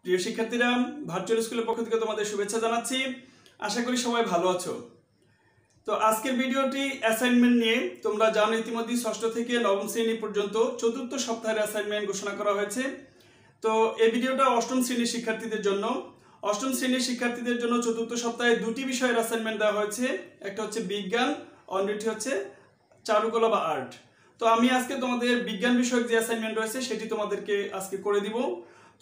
প্রিয় শিক্ষার্থীরা, ভার্চুয়াল স্কুলের পক্ষ থেকে তোমাদের শুভেচ্ছা জানাচ্ছি। আশা করি সবাই ভালো আছো। তো আজকের ভিডিওটি অ্যাসাইনমেন্ট নিয়ে। তোমরা জানো ইতিমধ্যে ষষ্ঠ থেকে নবম শ্রেণী পর্যন্ত চতুর্থ সপ্তাহের অ্যাসাইনমেন্ট ঘোষণা করা হয়েছে। তো এই ভিডিওটা অষ্টম শ্রেণীর শিক্ষার্থীদের জন্য। অষ্টম শ্রেণীর শিক্ষার্থীদের জন্য চতুর্থ সপ্তাহে দুটি বিষয়ের অ্যাসাইনমেন্ট দেওয়া হয়েছে। একটা হচ্ছে বিজ্ঞান, অন্যটি হচ্ছে চারুকলা বা আর্ট। তো আমি আজকে তোমাদের বিজ্ঞান বিষয়ক যে অ্যাসাইনমেন্ট রয়েছে সেটি তোমাদেরকে আজকে করে দিব।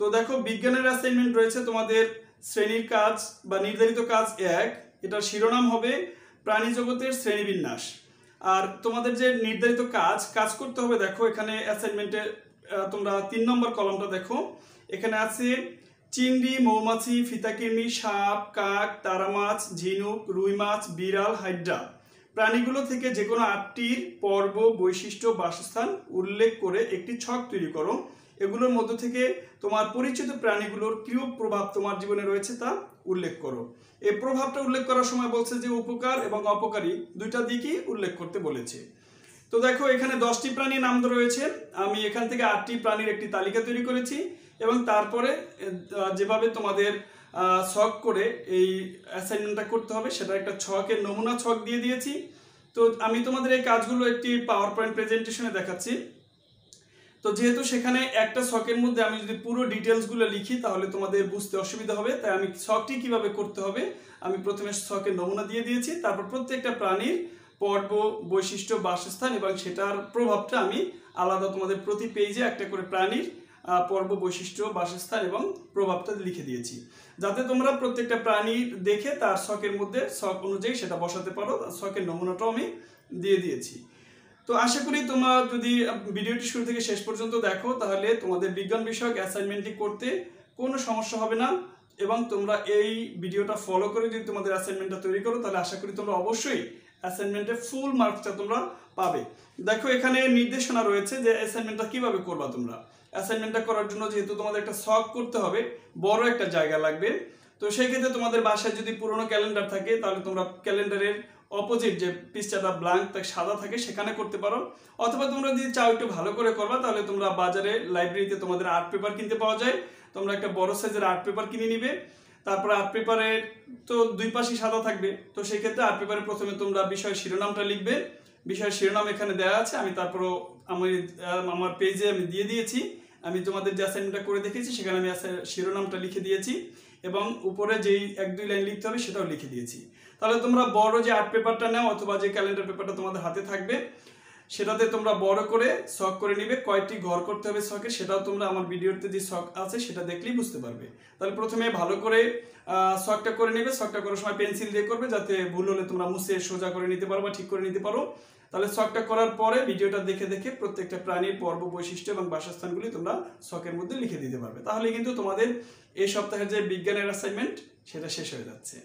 তো দেখো, বিজ্ঞানের অ্যাসাইনমেন্ট রয়েছে তোমাদের শ্রেণীর কাজ বা নির্ধারিত কাজ 1। এটার শিরোনাম হবে প্রাণী জগতের শ্রেণীবিন্যাস। আর তোমাদের যে নির্ধারিত কাজ করতে হবে, দেখো এখানে অ্যাসাইনমেন্টে তোমরা 3 নম্বর কলমটা দেখো। এখানে আছে চিংড়ি, মৌমাছি, ফিতাকির্মি, সাপ, কাক, তারামাছ, ঝিনুক, রুই মাছ, বিড়াল, হাইড্রা প্রাণীগুলো থেকে যে কোনো 8টির পর্ব, বৈশিষ্ট্য, বাসস্থান উল্লেখ করে একটি ছক তৈরি করো। এগুলোর মধ্য থেকে তোমার পরিচিত প্রাণীগুলোর কিরূপ প্রভাব তোমার জীবনে রয়েছে তা উল্লেখ করো। এই প্রভাবটা উল্লেখ করার সময় বলছে যে উপকার এবং অপকারী দুইটা দিকই উল্লেখ করতে বলেছে। তো দেখো, এখানে 10টি প্রাণীর নাম রয়েছে। আমি এখান থেকে 8টি প্রাণীর একটি তালিকা তৈরি করেছি এবং তারপরে যেভাবে তোমাদের ছক করে এই অ্যাসাইনমেন্টটা করতে হবে সেটা একটা ছকের নমুনা ছক দিয়ে দিয়েছি। তো আমি তোমাদের এই কাজগুলো একটি পাওয়ার পয়েন্ট প্রেজেন্টেশনে দেখাচ্ছি। তো যেহেতু সেখানে একটা ছকের মধ্যে আমি যদি পুরো ডিটেলসগুলো লিখি তাহলে তোমাদের বুঝতে অসুবিধা হবে, তাই আমি ছকটি কিভাবে করতে হবে আমি প্রথমে ছকের নমুনা দিয়ে দিয়েছি। তারপর প্রত্যেকটা প্রাণীর পর্ব, বৈশিষ্ট্য, বাসস্থান এবং সেটার প্রভাবটা আমি আলাদা তোমাদের প্রতি পেজে একটা করে প্রাণীর পর্ব, বৈশিষ্ট্য, বাসস্থান এবং প্রভাবটা লিখে দিয়েছি, যাতে তোমরা প্রত্যেকটা প্রাণী দেখে তার ছকের মধ্যে ছক অনুযায়ী সেটা বসাতে পারো। ছকের নমুনাটাও আমি দিয়ে দিয়েছি। তো আশা করি তোমরা যদি ভিডিওটি শুরু থেকে শেষ পর্যন্ত দেখো তাহলে তোমাদের বিজ্ঞান বিষয়ক অ্যাসাইনমেন্টটি করতে কোনো সমস্যা হবে না। এবং তোমরা এই ভিডিওটা ফলো করে যদি তোমাদের অ্যাসাইনমেন্টটা তৈরি করো তাহলে আশা করি তোমরা অবশ্যই অ্যাসাইনমেন্টে ফুল মার্কসটা তোমরা পাবে। দেখো, এখানে নির্দেশনা রয়েছে যে অ্যাসাইনমেন্টটা কিভাবে করবা তোমরা। অ্যাসাইনমেন্টটা করার জন্য যেহেতু তোমাদের একটা ছক করতে হবে, বড় একটা জায়গা লাগবে। তো সেই ক্ষেত্রে তোমাদের বাসায় যদি পুরোনো ক্যালেন্ডার থাকে তাহলে তোমরা ক্যালেন্ডারের অপোজিট যে পৃষ্ঠাটা ব্ল্যাঙ্ক সাদা থাকে সেখানে করতে পারো। অথবা তোমরা যদি চাও একটু ভালো করে করবা তাহলে তোমরা বাজারে লাইব্রেরিতে তোমাদের আর্ট পেপার কিনতে পাওয়া যায়। তোমরা একটা বড় সাইজের আর্ট পেপার কিনে নিবে। তারপর আর্ট পেপারের তো দুই পাশই সাদা থাকবে। তো সেই ক্ষেত্রে আর্ট পেপারে প্রথমে তোমরা বিষয়ের শিরোনামটা লিখবে। বিষয়ের শিরোনাম এখানে দেওয়া আছে, আমি তারপরও আমার পেজে আমি দিয়ে দিয়েছি। আমি তোমাদের যে অ্যাসাইনমেন্টটা করে দেখেছি সেখানে আমি শিরোনামটা লিখে দিয়েছি এবং উপরে যেই 1-2 লাইন লিখতে হবে সেটাও লিখে দিয়েছি। তাহলে তোমরা বড় যে আর্ট পেপারটা নাও অথবা যে ক্যালেন্ডার পেপারটা তোমাদের হাতে থাকবে সেটাতে তোমরা বড় করে ছক করে নিবে। কয়টি ঘর করতে হবে ছকে সেটাও তোমরা আমার ভিডিওতে যে ছক আছে সেটা দেখলেই বুঝতে পারবে। তাহলে প্রথমে ভালো করে ছকটা করে নেবে। ছকটা করার সময় পেন্সিল দিয়ে করবে যাতে ভুল হলে তোমরা মুছে সোজা করে নিতে পারো বা ঠিক করে নিতে পারো। তাহলে ছকটা করার পরে ভিডিওটা দেখে দেখে প্রত্যেকটা প্রাণীর পর্ব, বৈশিষ্ট্য এবং বাসস্থানগুলি তোমরা ছকের মধ্যে লিখে দিতে পারবে। তাহলে কিন্তু তোমাদের এই সপ্তাহের যে বিজ্ঞানের অ্যাসাইনমেন্ট সেটা শেষ হয়ে যাচ্ছে।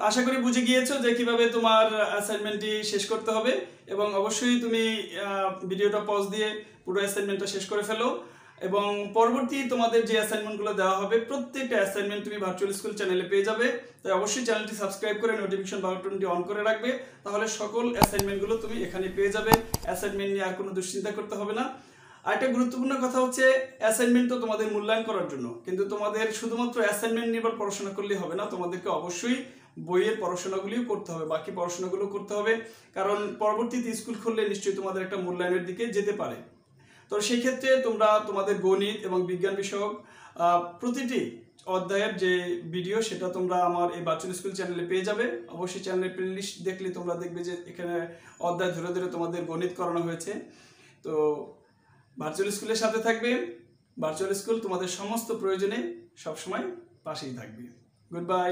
আশা করি বুঝে গিয়েছো যে কিভাবে তোমার অ্যাসাইনমেন্টটি শেষ করতে হবে, এবং অবশ্যই তুমি ভিডিওটা পজ দিয়ে পুরো অ্যাসাইনমেন্টটা শেষ করে ফেলো। এবং পরবর্তী তোমাদের যে অ্যাসাইনমেন্টগুলো দেওয়া হবে প্রত্যেকটা অ্যাসাইনমেন্ট তুমি ভার্চুয়াল স্কুল চ্যানেলে পেয়ে যাবে। তাই অবশ্যই চ্যানেলটি সাবস্ক্রাইব করে নোটিফিকেশন বাটনটি অন করে রাখবে, তাহলে সকল অ্যাসাইনমেন্টগুলো তুমি এখানে পেয়ে যাবে। অ্যাসাইনমেন্ট নিয়ে আর কোনো দুশ্চিন্তা করতে হবে না। আরেকটা গুরুত্বপূর্ণ কথা হচ্ছে, অ্যাসাইনমেন্ট তো তোমাদের মূল্যায়ন করার জন্য, কিন্তু তোমাদের শুধুমাত্র অ্যাসাইনমেন্ট নির্ভর পড়াশোনা করলেই হবে না, তোমাদেরকে অবশ্যই বইয়ের পড়াশোনাগুলিও করতে হবে, বাকি পড়াশোনাগুলো করতে হবে। কারণ পরবর্তীতে স্কুল খুললে নিশ্চয়ই তোমাদের একটা মূল্যায়নের দিকে যেতে পারে। তো সেই ক্ষেত্রে তোমরা তোমাদের গণিত এবং বিজ্ঞান বিষয়ক প্রতিটি অধ্যায়ের যে ভিডিও সেটা তোমরা আমার এই ভার্চুয়াল স্কুল চ্যানেলে পেয়ে যাবে। অবশ্যই চ্যানেলের প্লেলিস্ট দেখলে তোমরা দেখবে যে এখানে অধ্যায় ধরে ধরে তোমাদের গণিত করানো হয়েছে। তো ভার্চুয়াল স্কুলের সাথে থাকবে। ভার্চুয়াল স্কুল তোমাদের সমস্ত প্রয়োজনে সবসময় পাশেই থাকবে। Good bye.